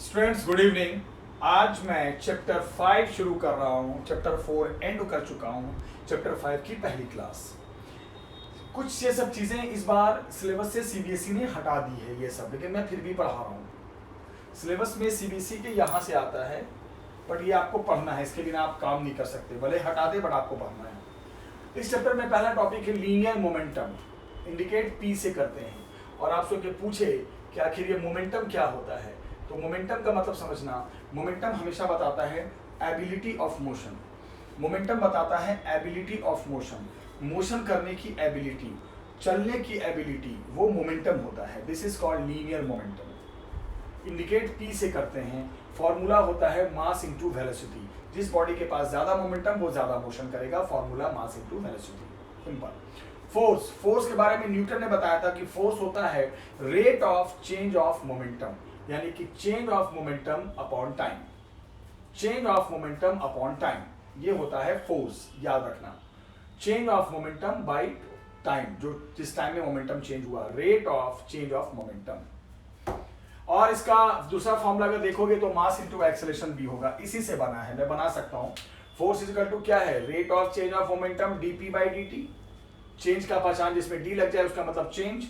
Students good evening. आज मैं chapter 5 शुरू कर रहा हूँ। चैप्टर 4 एंड कर चुका हूँ। चैप्टर 5 की पहली क्लास। कुछ ये सब चीज़ें इस बार सिलेबस से सीबीएसई ने हटा दी है ये सब, लेकिन मैं फिर भी पढ़ा रहा हूँ। सिलेबस में सीबीएसई के यहाँ से आता है, बट ये आपको पढ़ना है, इसके बिना आप काम नहीं कर सकते। भले हटा दे बट आपको पढ़ना है। इस चैप्टर में पहला टॉपिक है लीनियर मोमेंटम, इंडिकेट पी से करते हैं। और आपसे पूछे कि आखिर ये मोमेंटम क्या होता है, तो मोमेंटम का मतलब समझना। मोमेंटम हमेशा बताता है एबिलिटी ऑफ मोशन। मोमेंटम बताता है एबिलिटी ऑफ मोशन, मोशन करने की एबिलिटी, चलने की एबिलिटी, वो मोमेंटम होता है। This is called linear momentum. Indicate P से करते हैं। फॉर्मूला होता है मास इंटू वेलोसिटी। जिस बॉडी के पास ज्यादा मोमेंटम वो ज्यादा मोशन करेगा। Formula mass into velocity. Simple. Force, force के बारे में न्यूटन ने बताया था कि फोर्स होता है rate of change of momentum, यानी कि change of momentum upon time. Change of momentum upon time, ये होता है फोर्स। याद रखना, change of momentum by time, जो जिस टाइम में मोमेंटम चेंज हुआ, rate of change of momentum. और इसका दूसरा फॉर्मूला अगर देखोगे तो मास इंटू एक्सेलरेशन भी होगा, इसी से बना है। मैं बना सकता हूं, फोर्स इज इक्वल टू क्या है, rate of change of momentum DP by D. Change का पहचान जिसमें डी लग जाए उसका मतलब चेंज।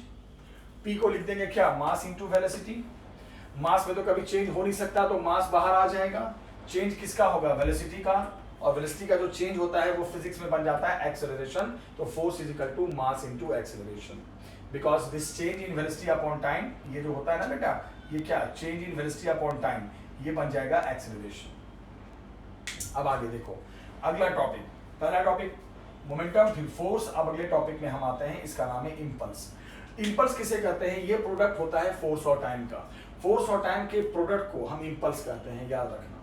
पी को लिख देंगे क्या, मास इंटू वेलोसिटी। मास में तो कभी चेंज हो नहीं सकता, तो मास बाहर आ जाएगा। चेंज किसका होगा, वेलोसिटी का। और वेलोसिटी का जो चेंज होता है वो फिजिक्स में बन जाता है एक्सेलरेशन। तो force is equal to mass into acceleration, because this change in velocity upon time, ये जो होता है ना बेटा, ये क्या, change in velocity upon time, ये बन जाएगा एक्सेलरेशन। अब आगे देखो, अगला टॉपिक, पहला टॉपिक मोमेंटम, फिर फोर्स। अब अगले टॉपिक में हम आते हैं, इसका नाम है इंपल्स। इंपल्स किसे कहते हैं, ये प्रोडक्ट होता है फोर्स और टाइम का। फोर्स और टाइम के प्रोडक्ट को हम इंपल्स कहते हैं, याद रखना।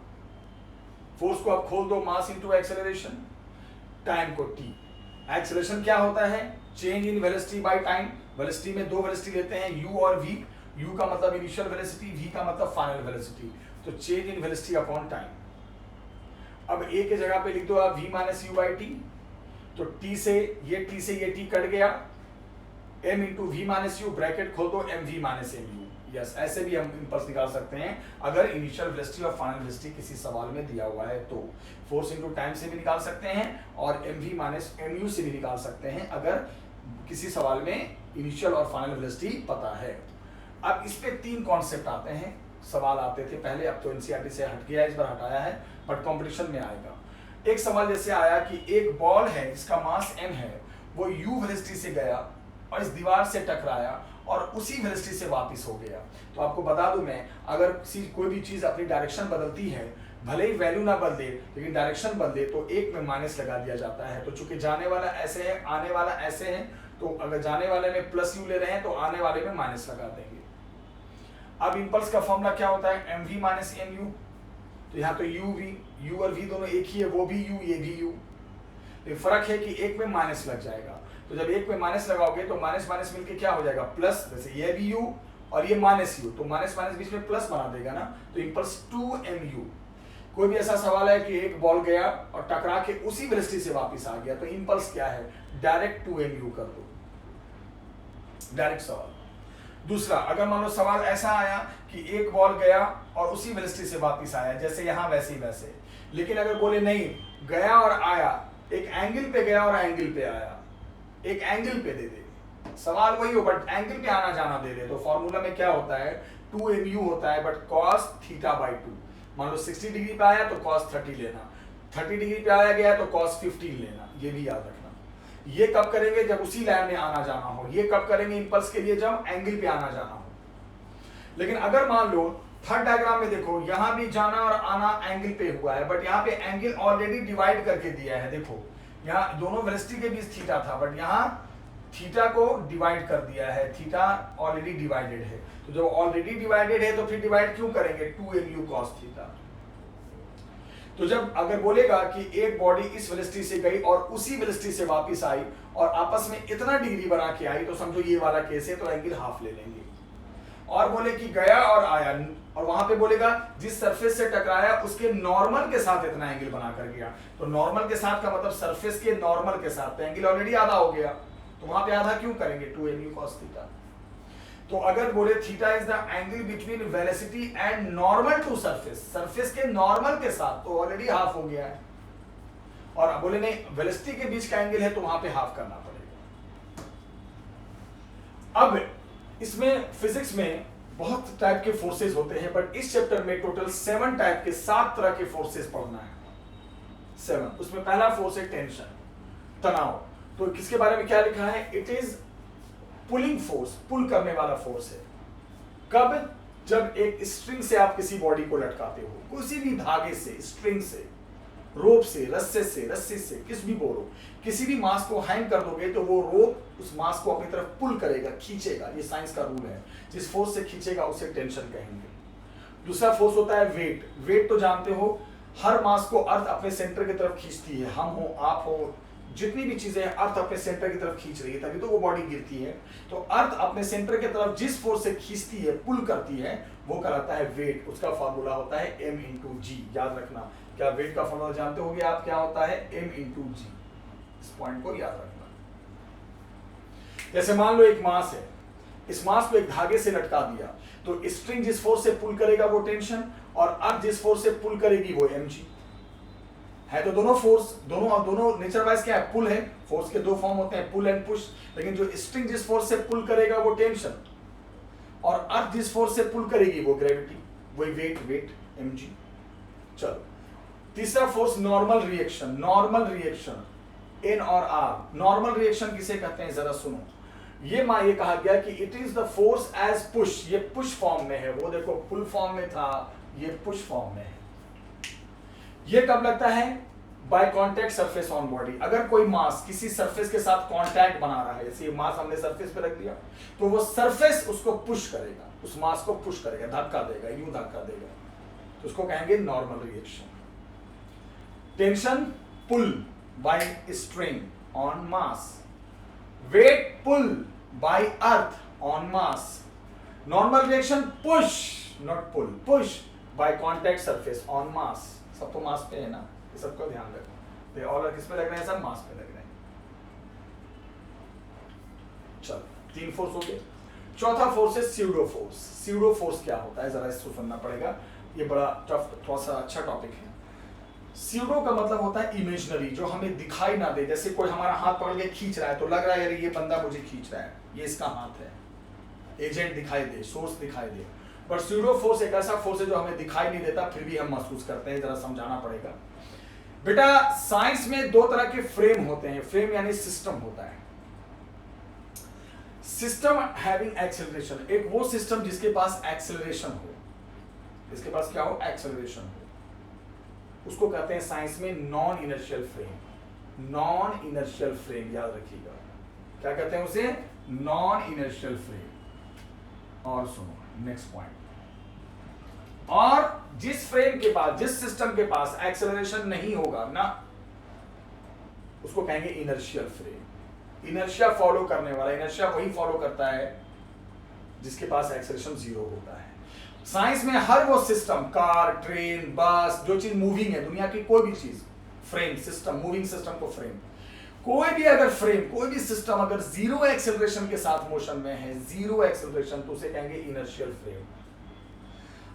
फोर्स को आप खोल दो, मास इंटू एक्सेलरेशन, टाइम को टी। एक्सेलरेशन क्या होता है, change in velocity by time. Velocity में दो वेलोसिटी लेते हैं, यू और वी। यू का मतलब इनिशियल वेलोसिटी, वी का मतलब फाइनल वेलोसिटी। तो change in velocity upon time. अब ए के जगह पे लिख दो आप V minus U by T. तो टी से ये टी कट गया, m into V minus U, bracket खोल दो, M V minus M U. Yes, ऐसे भी हम इंपल्स निकाल सकते हैं अगर इनिशियल वेलोसिटी और फाइनल वेलोसिटी किसी सवाल में दिया हुआ है तो। फोर्स इंटू टाइम से भी निकाल सकते हैं और M V minus M U से भी निकाल सकते हैं अगर किसी सवाल में इनिशियल और फाइनल वेलोसिटी पता है। अब इस पे तीन कॉन्सेप्ट आते हैं, सवाल आते थे पहले, अब तो एनसीईआरटी से हट गया, इस बार हटाया है, बट कॉम्पिटिशन में आएगा। एक सवाल जैसे आया कि एक बॉल है जिसका मास m है, वो u वेलोसिटी से गया और इस दीवार से टकराया और उसी वेलोसिटी से वापस हो गया। तो आपको बता दूं मैं, अगर कोई भी चीज अपनी डायरेक्शन बदलती है, भले ही वैल्यू ना बदले लेकिन डायरेक्शन बदले, तो एक में माइनस लगा दिया जाता है। तो चूंकि जाने वाला ऐसे है, आने वाला ऐसे है, तो अगर जाने वाले में प्लस यू ले रहे हैं तो आने वाले में माइनस लगा देंगे। अब इंपल्स का फॉर्मूला क्या होता है, M V minus M U. तो यहाँ तो यू और वी दोनों एक ही है, वो भी यू, ये भी यू। तो फर्क है कि एक में माइनस लग जाएगा। तो जब एक में माइनस लगाओगे तो माइनस माइनस मिलके क्या हो जाएगा, प्लस। जैसे ये भी यू और ये माइनस यू, तो माइनस माइनस बीच में प्लस बना देगा ना, तो इंपल्स 2mu। कोई भी ऐसा सवाल है कि एक बॉल गया और टकरा के उसी वेलोसिटी से वापस आ गया, तो इंपल्स क्या है, डायरेक्ट 2mu कर दो, डायरेक्ट सवाल। दूसरा, अगर मान लो सवाल ऐसा आया कि एक बॉल गया और उसी वेलोसिटी से वापस आया, जैसे यहां वैसे ही वैसे, लेकिन अगर बोले नहीं, गया और आया, एक एंगल पे गया और एंगल पे आया, एक एंगल पे दे दे, सवाल वही हो बट एंगल पे आना जाना दे दे, तो फॉर्मूला में क्या होता है, 2mu होता है, बट cos थीटा बाई 2। मान लो 60 डिग्री पे आया तो cos 30 लेना, 30 डिग्री पे आया गया तो cos 15 लेना, ये भी याद रखना। ये कब करेंगे, जब उसी लाइन में आना जाना हो। ये कब करेंगे इंपल्स के लिए, जब एंगल पे आना जाना हो। लेकिन अगर मान लो थर्ड डायग्राम में देखो, यहां भी जाना और आना एंगल पे हुआ है, बट यहाँ पे एंगल ऑलरेडी डिवाइड करके दिया है। देखो यहाँ दोनों वेलोसिटी के बीच थीटा था, बट यहाँ थीटा को डिवाइड कर दिया है, थीटा ऑलरेडी डिवाइडेड है। तो जब ऑलरेडी डिवाइडेड है तो फिर डिवाइड क्यों करेंगे, 2mu cos थीटा। तो जब अगर बोलेगा कि एक बॉडी इस वेलोसिटी से गई और उसी वेलोसिटी से वापस आई और आपस में इतना डिग्री बना के आई, तो समझो ये वाला केस है, तो एंगल हाफ ले लेंगे। और बोले कि गया और आया, और वहां पे बोलेगा जिस सरफेस से टकराया उसके नॉर्मल के साथ इतना एंगल बना कर गया, तो नॉर्मल के साथ का मतलब सरफेस के नॉर्मल के साथ, तो एंगल ऑलरेडी आधा हो गया, तो वहां पे आधा क्यों करेंगे, 2mu cos थीटा। तो अगर बोले theta is the angle between velocity and normal to surface, surface के नॉर्मल के साथ, तो ऑलरेडी हाफ हो गया है। और अब बोले नहीं वेलोसिटी के बीच का एंगल है तो वहां पे हाफ करना पड़ेगा। अब इसमें फिजिक्स में बहुत टाइप के फोर्सेस होते हैं, बट इस चैप्टर में टोटल 7 टाइप के 7 तरह के फोर्सेस पढ़ना है। 7। उसमें पहला फोर्स है टेंशन, तनाव। तो किसके बारे में क्या लिखा है? इट इज पुलिंग फोर्स, पुल करने वाला फोर्स है। कब? जब एक स्ट्रिंग से आप किसी बॉडी को लटकाते हो, किसी भी धागे से, स्ट्रिंग से, रोप से, रस्सी से, किस भी बोलो, किसी भी मास को हैंग कर दोगे तो वो रोप उस मास को अपनी तरफ पुल करेगा, खींचेगा। ये साइंस का रूल है। जिस फोर्स से खींचेगा उसे टेंशन कहेंगे। दूसरा फोर्स होता है वेट। वेट तो जानते हो, हर मास को अर्थ अपने सेंटर की तरफ खींचती है। हम हो, आप हो, जितनी भी चीजें अर्थ अपने सेंटर की तरफ खींच रही है, तभी तो वो बॉडी गिरती है। तो अर्थ अपने सेंटर की तरफ जिस फोर्स से खींचती है, पुल करती है, वो कहलाता है वेट। उसका फॉर्मूला होता है m/g। याद रखना। क्या वेट का फॉर्मूला जानते होगे आप? क्या होता है? m/g। इस पॉइंट को याद रखना। जैसे मान लो एक मास है, इस मास को एक धागे से लटका दिया, तो स्ट्रिंग जिस फोर्स से पुल करेगा वो टेंशन, और अर्थ जिस फोर्स से पुल करेगी वो mg है। तो दोनों फोर्स, दोनों नेचर वाइज क्या है? पुल है। फोर्स के 2 फॉर्म होते हैं, पुल एंड पुश। लेकिन जो स्ट्रिंग जिस फोर्स से पुल करेगा वो टेंशन, और अर्थ जिस फोर्स से पुल करेगी वो ग्रेविटी, वही वेट mg। चलो, तीसरा force normal reaction. Normal reaction N और R। नॉर्मल रिएक्शन किसे कहते हैं जरा सुनो। ये कहा गया कि it is the force as push. ये पुश फॉर्म में है, वो देखो पुल फॉर्म में था, ये पुश फॉर्म में है। ये कब लगता है? By contact surface on body. अगर कोई मास किसी सरफेस के साथ कांटेक्ट बना रहा है, जैसे ये मास हमने सरफेस पे रख दिया, तो वो सरफेस उसको पुश करेगा, उस मास को पुश करेगा, धक्का देगा, यूं धक्का देगा, तो उसको कहेंगे normal reaction. Tension, pull by string on mass. Weight, pull by earth on mass. Normal reaction, push not pull, push by contact surface on mass. सब तो मास पे है ना, ये सबको ध्यान रखना। ये और किस पे लग रहे हैं? सब मास पे लग रहे हैं। चलो, 3 फोर्स हो गए। चौथा फोर्स है स्यूडो फोर्स। स्यूडो फोर्स क्या होता है जरा इसको सुनना पड़ेगा, ये बड़ा टफ, थोड़ा सा अच्छा टॉपिक है। स्यूडो का मतलब होता है इमेजिनरी, जो हमें दिखाई ना दे। जैसे कोई हमारा हाथ पकड़ के खींच रहा है तो लग रहा है यार ये बंदा मुझे खींच रहा है, ये इसका हाथ है, एजेंट दिखाई दे, सोर्स दिखाई दे। पर स्यूडो फोर्स एक ऐसा फोर्स है जो हमें दिखाई नहीं देता, फिर भी हम महसूस करते हैं। जरा समझाना पड़ेगा बेटा। साइंस में 2 तरह के फ्रेम होते हैं। फ्रेम यानी सिस्टम होता है। सिस्टम हैविंग एक्सेलरेशन, एक वो सिस्टम जिसके पास एक्सेलरेशन हो, जिसके पास क्या हो? एक्सेलरेशन हो, उसको कहते हैं साइंस में non inertial frame. Non inertial frame याद रखिएगा, क्या कहते हैं उसे? Non inertial frame. और सुनो नेक्स्ट पॉइंट। और जिस फ्रेम के पास, जिस सिस्टम के पास एक्सेलरेशन नहीं होगा ना, उसको कहेंगे इनर्शियल फ्रेम। इनर्शिया फॉलो करने वाला, इनर्शिया वही फॉलो करता है जिसके पास एक्सेलरेशन 0 होता है। साइंस में हर वो सिस्टम, कार, ट्रेन, बस, जो चीज मूविंग है, दुनिया की कोई भी चीज, फ्रेम, सिस्टम, मूविंग सिस्टम को फ्रेम। कोई भी अगर फ्रेम, कोई भी सिस्टम अगर 0 एक्सेलरेशन के साथ मोशन में है, 0 एक्सेलरेशन, तो उसे कहेंगे इनर्शियल फ्रेम।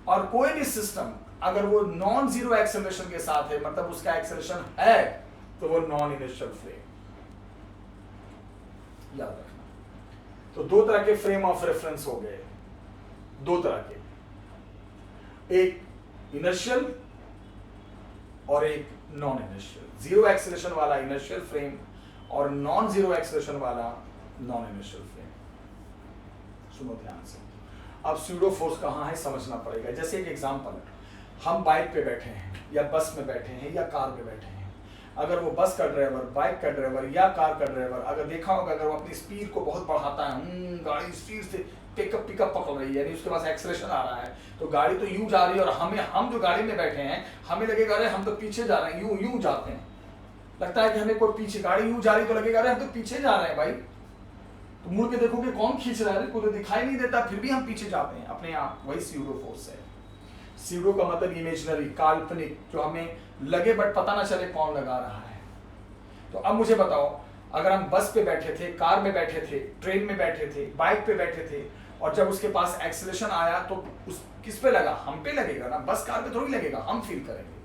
और कोई भी सिस्टम अगर वो नॉन 0 एक्सेलरेशन के साथ है, मतलब उसका एक्सेलरेशन है, तो वो नॉन इनर्शियल फ्रेम। याद रखना। तो 2 तरह के फ्रेम ऑफ रेफरेंस हो गए, 2 तरह के, एक इनर्शियल और एक नॉन इनर्शियल। 0 एक्सेलरेशन वाला इनर्शियल फ्रेम और नॉन 0 एक्सेलरेशन वाला नॉन इनर्शियल फ्रेम। सुनो ध्यान से। अब स्यूडो फोर्स कहाँ है समझना पड़ेगा। जैसे एक एग्जांपल, हम बाइक पे बैठे हैं या बस में बैठे हैं या कार पे बैठे हैं। अगर वो बस का ड्राइवर, बाइक का ड्राइवर या कार का ड्राइवर, अगर देखा होगा, अगर वो अपनी स्पीड को बहुत बढ़ाता है, गाड़ी स्पीड से पिकअप पकड़ रही है, यानी उसके पास एक्सेलरेशन आ रहा है, तो गाड़ी तो यूं जा रही है, और हम जो गाड़ी में बैठे हैं, हमें लगेगा अरे हम तो पीछे जा रहे हैं, यूं जाते हैं। लगता है कि हमें कोई पीछे, गाड़ी यूं जा रही तो लगेगा अरे हम तो पीछे जा रहे हैं भाई। तो मुड़ के देखोगे कौन खींच रहा है, कोई तो दिखाई नहीं देता, फिर भी हम पीछे जाते हैं अपने आप। वही स्यूडो फोर्स है। स्यूडो का मतलब इमेजिनरी, काल्पनिक, जो हमें लगे बट पता ना चले कौन लगा रहा है। तो अब मुझे बताओ, अगर हम बस पे बैठे थे, कार में बैठे थे, ट्रेन में बैठे थे, बाइक पे बैठे थे, और जब उसके पास एक्सेलरेशन आया तो उस किस पे लगा, हम पे लगेगा ना, बस कार पे थोड़ी लगेगा, हम फील करेंगे।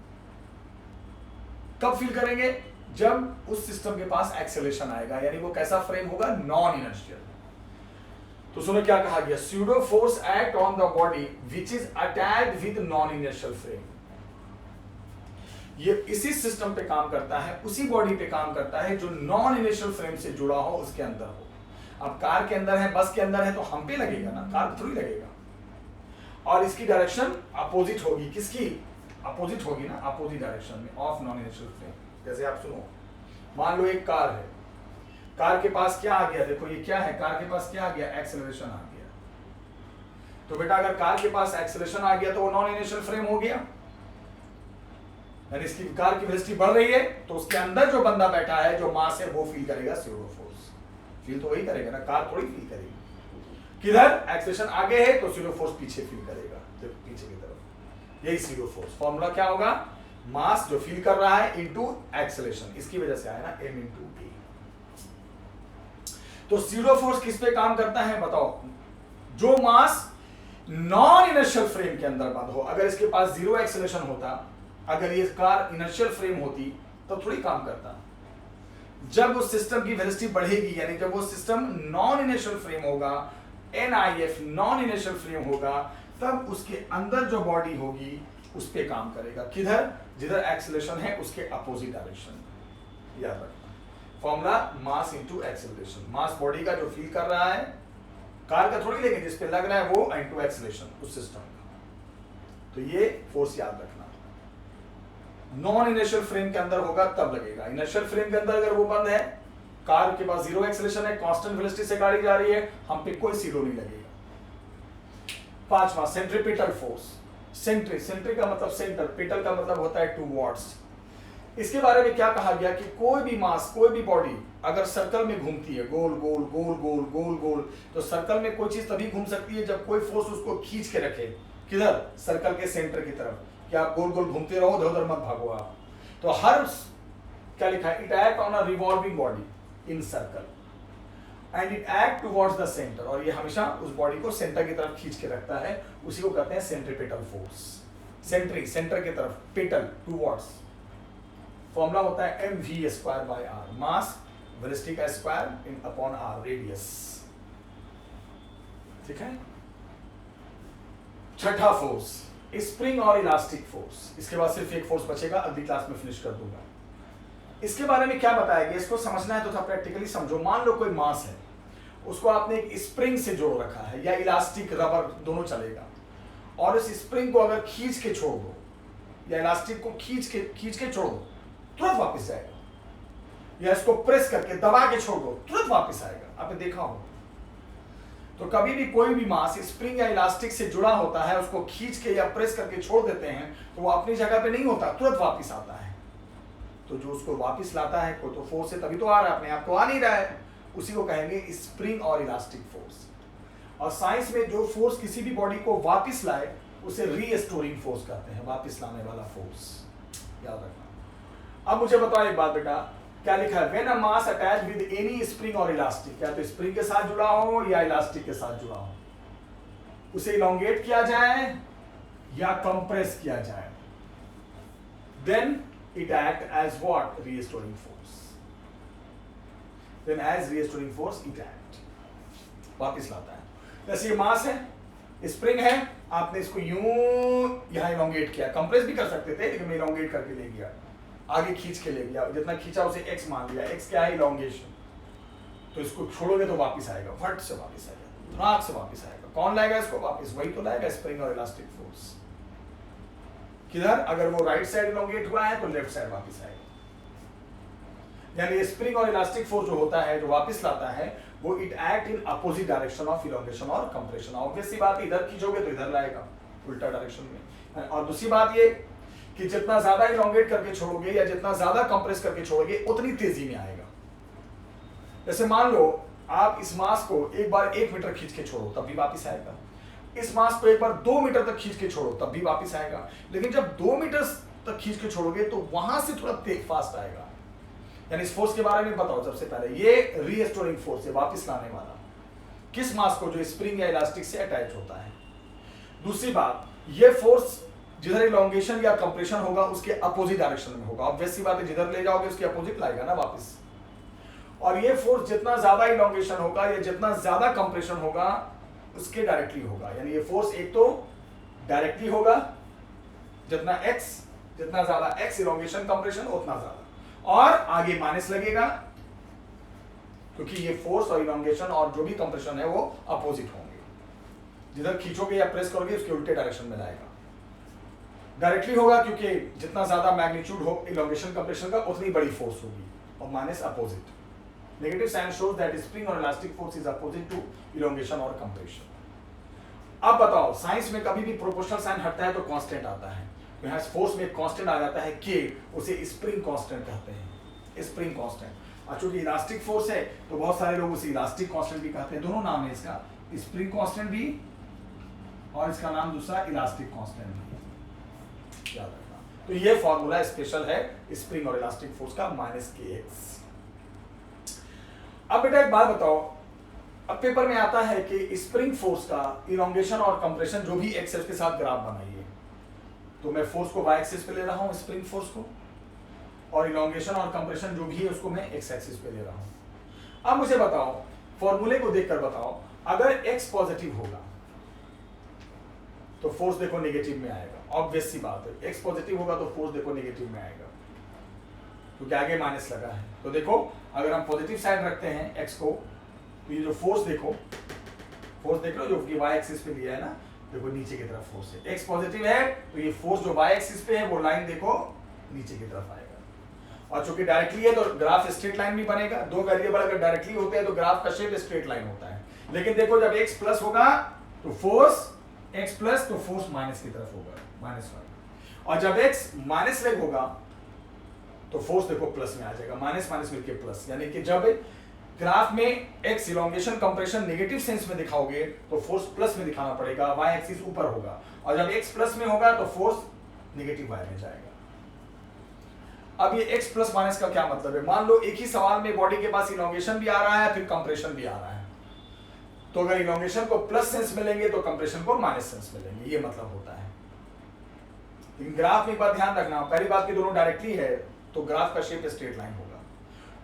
कब फील करेंगे, जब उस सिस्टम के पास एक्सेलरेशन आएगा, यानी वो कैसा फ्रेम होगा, नॉन इनर्शियल। तो सुनो क्या कहा गया, pseudo force act on the body which is attached with non inertial frame. ये इसी सिस्टम पे काम करता है, उसी बॉडी पे काम करता है जो नॉन इनर्शियल फ्रेम से जुड़ा हो, उसके अंदर हो। अब कार के अंदर है, बस के अंदर है, तो हम पे लगेगा ना, कार पे थोड़ी लगेगा। और इसकी डायरेक्शन अपोजिट होगी, किसकी अपोजिट होगी ना, अपोजिट डायरेक्शन में ऑफ नॉन इनर्शियल फ्रेम। जैसे आप सुनो, मान लो एक कार है, कार के पास क्या आ गया, देखो ये क्या है, कार के पास क्या आ गया, एक्सेलरेशन आ गया। तो बेटा अगर कार के पास एक्सेलरेशन आ गया तो वो नॉन इनर्शियल फ्रेम हो गया, यानी इसकी कार की वेलोसिटी बढ़ रही है, तो उसके अंदर जो बंदा बैठा है, जो मास है, वो फील करेगा स्यूडो फोर्स। फील तो वही करेगा ना, कार थोड़ी फील करेगी। किधर एक्सेलरेशन आगे है तो स्यूडो फोर्स पीछे फील करेगा, तो पीछे की तरफ। यही स्यूडो फोर्स फॉर्मूला क्या होगा, मास जो फील कर रहा है इनटू एक्सेलरेशन, इसकी वजह से आया ना m इनटू a। तो स्यूडो फोर्स किस पे काम करता है बताओ, जो मास नॉन इनर्शियल फ्रेम के अंदर बंद हो। अगर इसके पास जीरो एक्सेलरेशन होता, अगर ये कार इनर्शियल फ्रेम होती तो थोड़ी काम करता। जब उस सिस्टम की वेलोसिटी बढ़ेगी, यानी जब वो सिस्टम नॉन इनर्शियल फ्रेम होगा, NIF नॉन इनर्शियल फ्रेम होगा, तब उसके अंदर जो बॉडी होगी उस पे काम करेगा। किधर, जिधर एक्सेलरेशन है उसके अपोजिट डायरेक्शन। याद रखना formula, mass into acceleration. Mass body का जो फील कर रहा है, कार का थोड़ी लेंगे, जिस पे लग रहा है वो, इनटू एक्सेलरेशन उस सिस्टम का। तो ये फोर्स याद रखना, नॉन इनर्शियल फ्रेम के अंदर होगा तब लगेगा। इनर्शियल फ्रेम के अंदर अगर वो बंद है, कार के पास जीरो एक्सेलरेशन है, कांस्टेंट वेलोसिटी से गाड़ी जा रही है, हम पे कोई जीरो नहीं लगेगा। पांचवा, सेंट्रीपिटल फोर्स। सेंट्री का मतलब सेंटर, पिटल का मतलब होता है टूवर्ड्स। इसके बारे में क्या कहा गया कि कोई भी मास, कोई भी बॉडी अगर सर्कल में घूमती है, गोल गोल गोल गोल गोल गोल, तो सर्कल में कोई चीज तभी घूम सकती है जब कोई फोर्स उसको खींच के रखे। किधर, सर्कल के सेंटर की तरफ, कि आप गोल गोल घूमते रहो, उधर उधर मत भागो आप। तो हर, क्या लिखा है, it act on a revolving body in circle and it act towards the centre, और ये हमेशा उस बॉडी को सेंटर की तरफ खींच के रखता है, उसी को कहते हैं सेंट्रीपिटल फोर्स। सेंट्री, सेंटर की तरफ, पिटल टुवर्ड्स। फॉर्मूला होता है mv square by r, mass velocity का स्क्वायर इन अपॉन r, रेडियस। ठीक है। छठा फोर्स, स्प्रिंग और इलास्टिक फोर्स। इसके बाद सिर्फ एक फोर्स बचेगा, अगली क्लास में फिनिश कर दूंगा। इसके बारे में क्या बताया गया, इसको समझना है तो थोड़ा प्रैक्टिकली समझो। मान लो कोई मास है, उसको आपने एक स्प्रिंग से जोड़ रखा है, या इलास्टिक, रबर दोनों चलेगा, और इस स्प्रिंग को अगर खींच के छोड़ दो, या इलास्टिक को खींच के छोड़ दो, तुरंत वापस जाएगा, या इसको प्रेस करके दबा के छोड़ दो, तुरंत वापस आएगा। आपने देखा हो। तो कभी भी कोई भी मास स्प्रिंग या इलास्टिक से जुड़ा होता है, उसको खींच के या प्रेस करके छोड़ देते हैं, तो वो अपनी जगह पे नहीं होता, तुरंत वापस आता है। तो जो उसको वापस लाता है, कोई तो फोर्स है तभी तो आ रहा है, अपने आप तो आ नहीं रहा है, उसी को कहेंगे स्प्रिंग और इलास्टिक फोर्स। और साइंस में जो फोर्स किसी भी बॉडी को वापस लाए, उसे रीस्टोरिंग फोर्स कहते हैं, वापस लाने वाला फोर्स। याद रखना। अब मुझे बताओ एक बात बेटा, क्या लिखा है, when a mass attach with any spring और इलास्टिक, या तो स्प्रिंग के साथ जुड़ा हो या इलास्टिक के साथ जुड़ा हो, उसे इलोंगेट किया जाए या कंप्रेस किया जाए, then it act as what, restoring force. Then as restoring force it act, वापस लाता है। जैसे ये मास है, स्प्रिंग है, आपने इसको यूं यहां इलोंगेट किया, कंप्रेस भी कर सकते थे, लेकिन मैं इलोंगेट करके ले गया, आगे खींच के ले गया, जितना खींचा उसे x मान लिया। x क्या है, इलोंगेशन। तो इसको छोड़ोगे तो वापस आएगा, फट से वापस आएगा, धड़ाक से वापस आएगा। कौन लाएगा इसको वापस, वही तो लाएगा, स्प्रिंग और इलास्टिक फोर्स। किधर, अगर वो राइट साइड इलोंगेट हुआ है तो लेफ्ट साइड वापस आएगा। यानी स्प्रिंग और इलास्टिक फोर्स जो होता है, जो वापस लाता है, वो it act in opposite direction of elongation और कंप्रेशन। ऑब्वियस सी बात है, इधर खींचोगे तो इधर लाएगा, उल्टा डायरेक्शन में। और दूसरी बात ये कि जितना ज्यादा इलोंगेट करके छोड़ोगे या जितना ज्यादा कंप्रेस करके छोड़ोगे, उतनी तेजी में आएगा। जैसे मान लो आप इस मास को एक बार 1 मीटर खींच के छोड़ो, तब भी वापस आएगा। इस मास को एक बार 2 मीटर तक खींच के छोड़ो, तब भी वापस आएगा। लेकिन जब 2 मीटर तक खींच के छोड़ोगे तो वहां से थोड़ा तेज फास्ट आएगा। यानी इस फोर्स के बारे में बताओ सबसे पहले, ये रीस्टोरिंग फोर्स है, वापस लाने वाला। किस मास को जो स्प्रिंग या इलास्टिक से अटैच होता है। दूसरी बात, ये फोर्स जिधर इलोंगेशन या कंप्रेशन होगा उसके अपोजिट डायरेक्शन में होगा। ऑब्वियस सी बात है, जिधर ले जाओगे उसके अपोजिट लाएगा ना वापस। और ये फोर्स जितना ज्यादा इलोंगेशन होगा या जितना ज्यादा कंप्रेशन होगा उसके डायरेक्टली होगा। यानी ये फोर्स एक तो डायरेक्टली होगा, जितना ज्यादा एक्स इलोंगेशन कंप्रेशन उतना ज्यादा, और आगे माइनस लगेगा क्योंकि ये फोर्स और इलोंगेशन और जो भी कंप्रेशन है वो अपोजिट होंगे। जिधर खींचोगे या प्रेस करोगे उसके उल्टे डायरेक्शन में जाएगा। डायरेक्टली होगा क्योंकि जितना ज्यादा मैग्नीट्यूड हो इलोंगेशन कंप्रेशन का उतनी बड़ी फोर्स होगी, और minus opposite. Negative sign shows that spring और elastic force is opposite to elongation और कंप्रेशन। अब बताओ, साइंस में कभी भी प्रोपोर्शनल साइन हटता है तो कांस्टेंट आता है। तो यहाँ फोर्स में कांस्टेंट आ जाता है के, उसे स्प्रिंग कांस्टेंट कहते हैं, स्प्रिंग कांस्टेंट। और चूंकि इलास्टिक फोर्स है तो बहुत सारे लोग उसे इलास्टिक कांस्टेंट भी कहते हैं। दोनों नाम है इसका, स्प्रिंग कांस्टेंट भी और इसका नाम दूसरा इलास्टिक कांस्टेंट भी, याद रखना। तो ये फॉर्मूला स्पेशल है स्प्रिंग और इलास्टिक फोर्स का, माइनस के एक्स। अब बेटा एक बात बताओ, अब पेपर में आता है कि स्प्रिंग फोर्स का इलोंगेशन और कंप्रेशन जो भी एक्स है उसके साथ ग्राफ बनाइए। तो मैं फोर्स को वाई एक्सिस पे ले रहा हूं, स्प्रिंग फोर्स को, और इलोंगेशन और कंप्रेशन जो भी है उसको मैं एक्स एक्सिस पे ले रहा हूं। अब मुझे बताओ, फॉर्मूले को देखकर बताओ, अगर एक्स पॉजिटिव होगा तो फोर्स देखो नेगेटिव में आएगा। ऑब्वियस सी बात है, एक्स पॉजिटिव होगा तो फोर्स देखो नेगेटिव में आएगा क्योंकि आगे माइनस लगा है। तो देखो अगर हम पॉजिटिव साइड रखते हैं एक्स को, तो ये जो फोर्स देखो, फोर्स देख लो जो कि वाई एक्सिस पे लिया है ना, देखो नीचे की तरफ फोर्स है। एक्स पॉजिटिव है तो ये फोर्स जो वाई एक्सिस पे है वो लाइन देखो नीचे की तरफ आएगा। और चूंकि डायरेक्टली है तो ग्राफ स्ट्रेट लाइन भी बनेगा। दो वेरिएबल अगर डायरेक्टली होते हैं तो ग्राफ का शेप स्ट्रेट लाइन होता है। लेकिन देखो जब एक्स प्लस होगा तो फोर्स एक्स प्लस, तो फोर्स माइनस की तरफ होगा, माइनस वाई। और जब एक्स माइनस लेग होगा तो फोर्स देखो प्लस में आ जाएगा, माइनस माइनस मिलके प्लस। यानी कि जब ग्राफ में x elongation compression negative sense में दिखाओगे तो फोर्स प्लस में दिखाना पड़ेगा, वाई एक्सिस ऊपर होगा। और जब एक्स प्लस में होगा तो फोर्स नेगेटिव वाई में जाएगा। अब ये एक्स प्लस माइनस का क्या मतलब है? मान लो एक ही सवाल में बॉडी के पास इलोंगेशन भी आ रहा है फिर कंप्रेशन भी आ रहा है, तो अगर इलोंगेशन को प्लस सेंस में लेंगे तो कंप्रेशन को माइनस सेंस में लेंगे, ये मतलब होता है। लेकिन ग्राफ में एक बात ध्यान रखना, पहली बात की दोनों डायरेक्टली है तो ग्राफ का शेप स्ट्रेट लाइन होगा।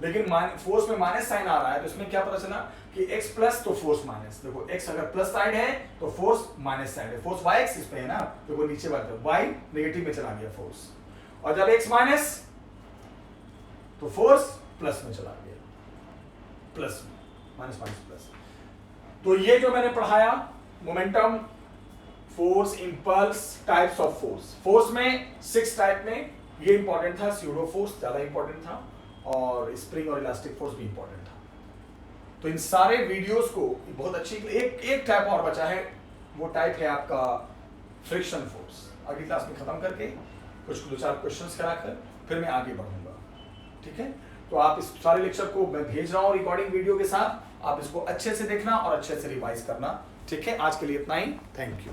लेकिन फोर्स में माइनस साइन आ रहा है तो इसमें क्या पता चला कि x प्लस तो फोर्स माइनस। देखो x अगर प्लस साइड है तो फोर्स माइनस साइड है, फोर्स y एक्सिस पे है ना, देखो नीचे बात है, y नेगेटिव में चला गया फोर्स। और जब x माइनस तो फोर्स प्लस में चला गया, प्लस में, माइनस माइनस प्लस। तो ये जो मैंने पढ़ाया momentum, force, impulse, types of force. Force में 6 टाइप में ये इंपॉर्टेंट था, स्यूडो फोर्स ज्यादा इंपॉर्टेंट था और स्प्रिंग और इलास्टिक फोर्स भी इंपॉर्टेंट था। तो इन सारे वीडियोस को बहुत अच्छी, एक टाइप और बचा है, वो टाइप है आपका फ्रिक्शन फोर्स। अगली क्लास में खत्म करके कुछ 2-4 क्वेश्चंस कराकर फिर मैं आगे बढ़ूंगा, ठीक है। तो आप इस सारे लेक्चर को मैं भेज रहा हूँ रिकॉर्डिंग वीडियो के साथ, आप इसको अच्छे से देखना और अच्छे से रिवाइज करना, ठीक है। आज के लिए इतना ही, थैंक यू।